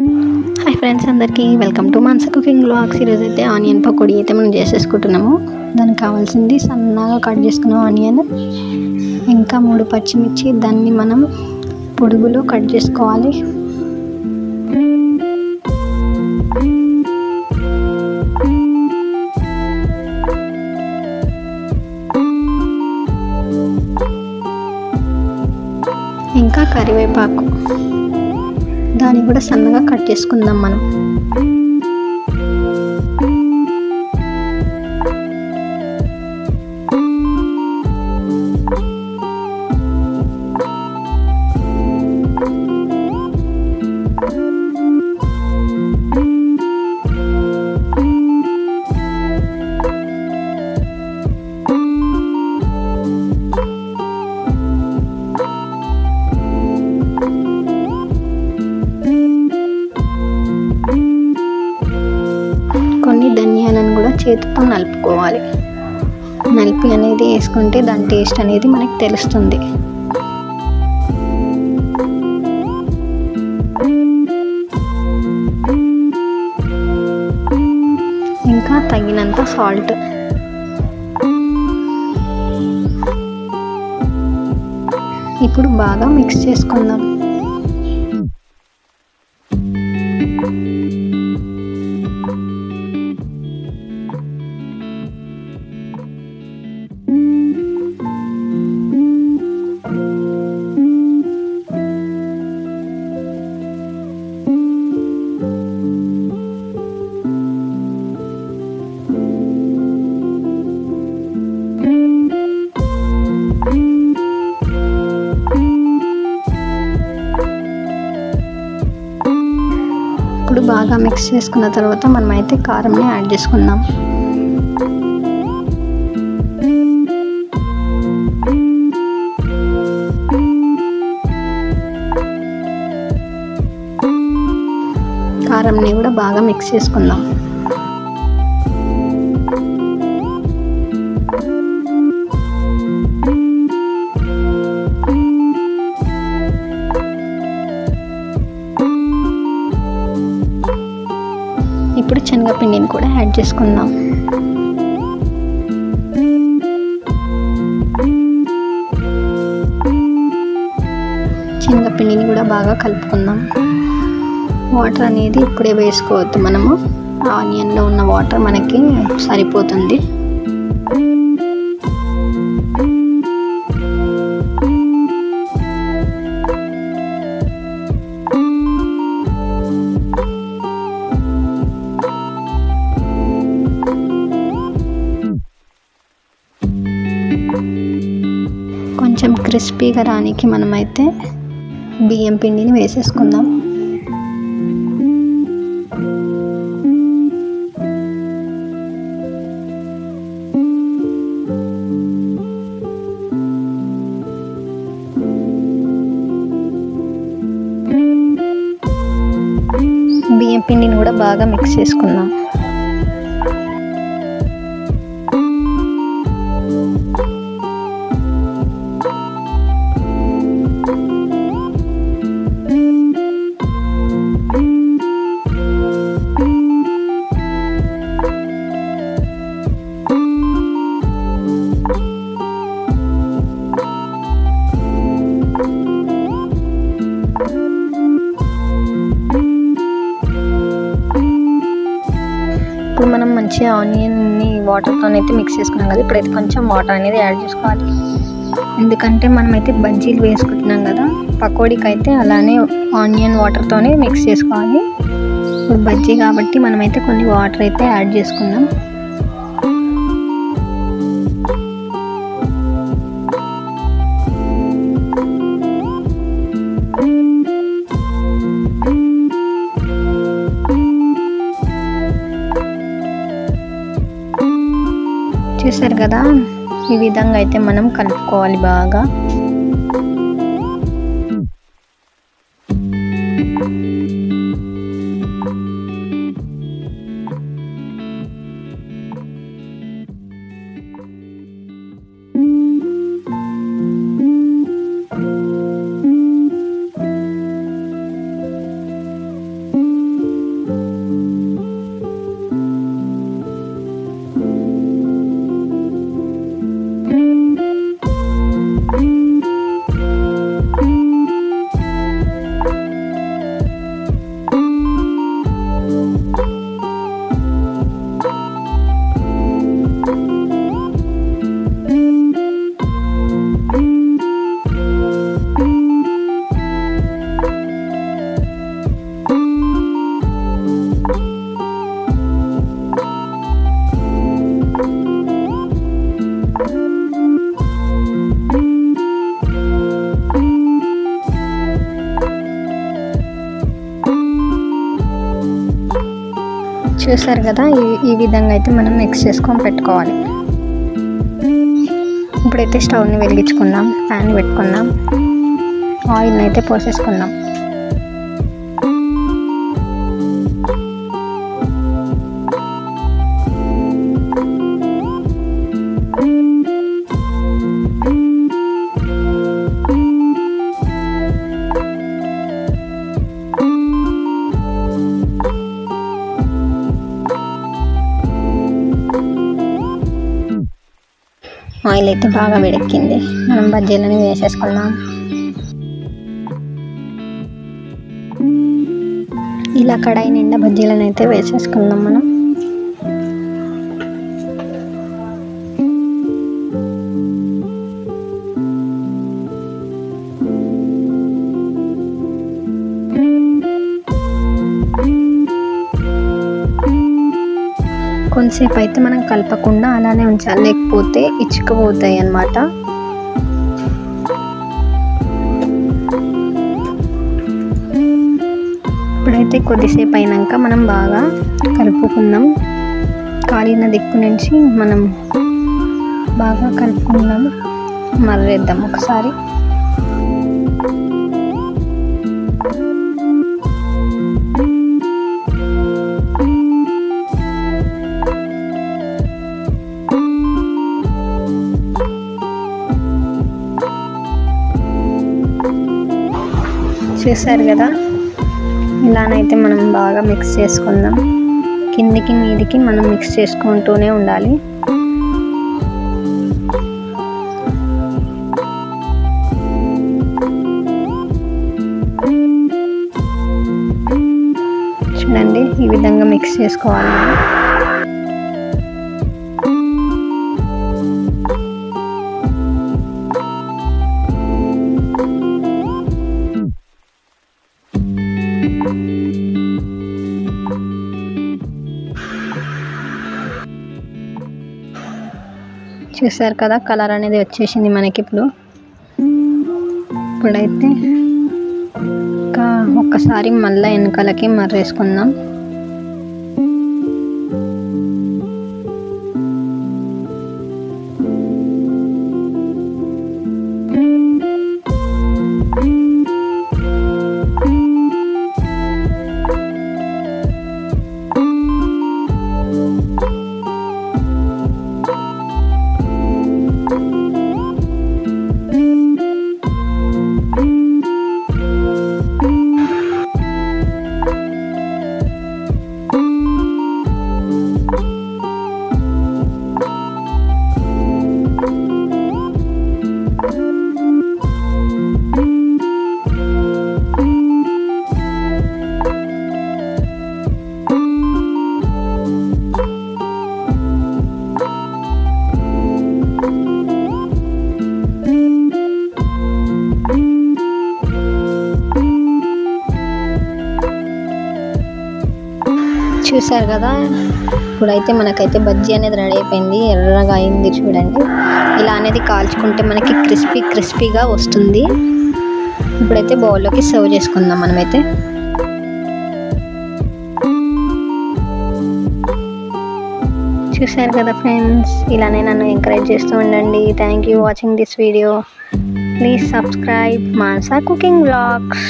Hi friends, అందరికీ welcome to Mansa cooking vlogs. ఈరోజు అయితే ఆనియన్ పకోడీ అయితే మనం చేసేసుకుంటున్నాము. దానికి కావాల్సింది సన్నగా కట్ చేసుకున్న ఆనియన్, ఇంకా 3 పచ్చిమిర్చి. దాన్ని మనం పొడుగులో కట్ చేసుకోవాలి. ఇంకా కరివేపాకు, దాన్ని కూడా సన్నగా కట్ చేసుకుందాం మనం. కొన్ని ధనియాలను కూడా చేతితో నలుపుకోవాలి. నలిపి అనేది వేసుకుంటే దాని టేస్ట్ అనేది మనకి తెలుస్తుంది. ఇంకా తగినంత సాల్ట్. ఇప్పుడు బాగా మిక్స్ చేసుకుందాం. ఇప్పుడు బాగా మిక్స్ చేసుకున్న తర్వాత మనమైతే కారంని యాడ్ చేసుకుందాం. కారంని కూడా బాగా మిక్స్ చేసుకుందాం. ఇప్పుడు శనగపిండిని కూడా యాడ్ చేసుకుందాం. శనగపిండిని కూడా బాగా కలుపుకుందాం. వాటర్ అనేది ఇప్పుడే వేసుకోవద్దు, మనము ఆనియన్లో ఉన్న వాటర్ మనకి సరిపోతుంది. కొంచెం క్రిస్పీగా రానికి మనమైతే బియ్యం పిండిని వేసేసుకుందాం. బియ్యం పిండిని కూడా బాగా మిక్స్ చేసుకుందాం. ఇప్పుడు మనం మంచిగా ఆనియన్ని వాటర్తో అయితే మిక్స్ చేసుకున్నాం కదా. ఇప్పుడైతే కొంచెం వాటర్ అనేది యాడ్ చేసుకోవాలి. ఎందుకంటే మనమైతే బజ్జీలు వేసుకుంటున్నాం కదా, పకోడీకి అయితే అలానే ఆనియన్ వాటర్తోనే మిక్స్ చేసుకోవాలి. ఇప్పుడు బజ్జీ కాబట్టి మనమైతే కొన్ని వాటర్ అయితే యాడ్ చేసుకుందాం. చూసారు కదా, ఈ విధంగా అయితే మనం కలుపుకోవాలి బాగా. చూసారు కదా, ఈ విధంగా అయితే మనం మిక్స్ చేసుకొని పెట్టుకోవాలి. ఇప్పుడైతే స్టవ్ని వెలిగించుకుందాం, ప్యాన్ పెట్టుకుందాం, ఆయిల్ అయితే పోసేసుకుందాం. ఆయిల్ అయితే బాగా వేడెక్కింది, మనం బజ్జీలని వేసేసుకుందాం. ఇలా కడాయి నిండా బజ్జీలను అయితే వేసేసుకుందాం మనం. కొంతసేపు అయితే మనం కలపకుండా అలానే ఉంచాలి, లేకపోతే ఇచ్చుకుపోతాయి అన్నమాట. ఇప్పుడైతే కొద్దిసేపు అయినాక మనం బాగా కలుపుకుందాం. కాలిన దిక్కు నుంచి మనం బాగా కలుపుకుందాం, మర్రేద్దాం ఒకసారి. చూసారు కదా, ఇలానైతే మనం బాగా మిక్స్ చేసుకుందాం. కిందికి మీదికి మనం మిక్స్ చేసుకుంటూనే ఉండాలి. చూడండి, ఈ విధంగా మిక్స్ చేసుకోవాలి. చూసారు కదా, కలర్ అనేది వచ్చేసింది మనకి. ఇప్పుడైతే ఒక్కసారి మళ్ళీ వెనకాలకి మర్రేసుకుందాం. చూసారు కదా, ఇప్పుడైతే మనకైతే బజ్జీ అనేది రెడీ అయిపోయింది. ఎర్రగా అయింది చూడండి. ఇలా అనేది కాల్చుకుంటే మనకి క్రిస్పీగా వస్తుంది. ఇప్పుడైతే బౌల్లోకి సర్వ్ చేసుకుందాం మనమైతే. చూసారు కదా ఫ్రెండ్స్, ఇలానే నన్ను ఎంకరేజ్ చేస్తూ ఉండండి. Thank you watching this video. Please subscribe Manasa cooking vlogs.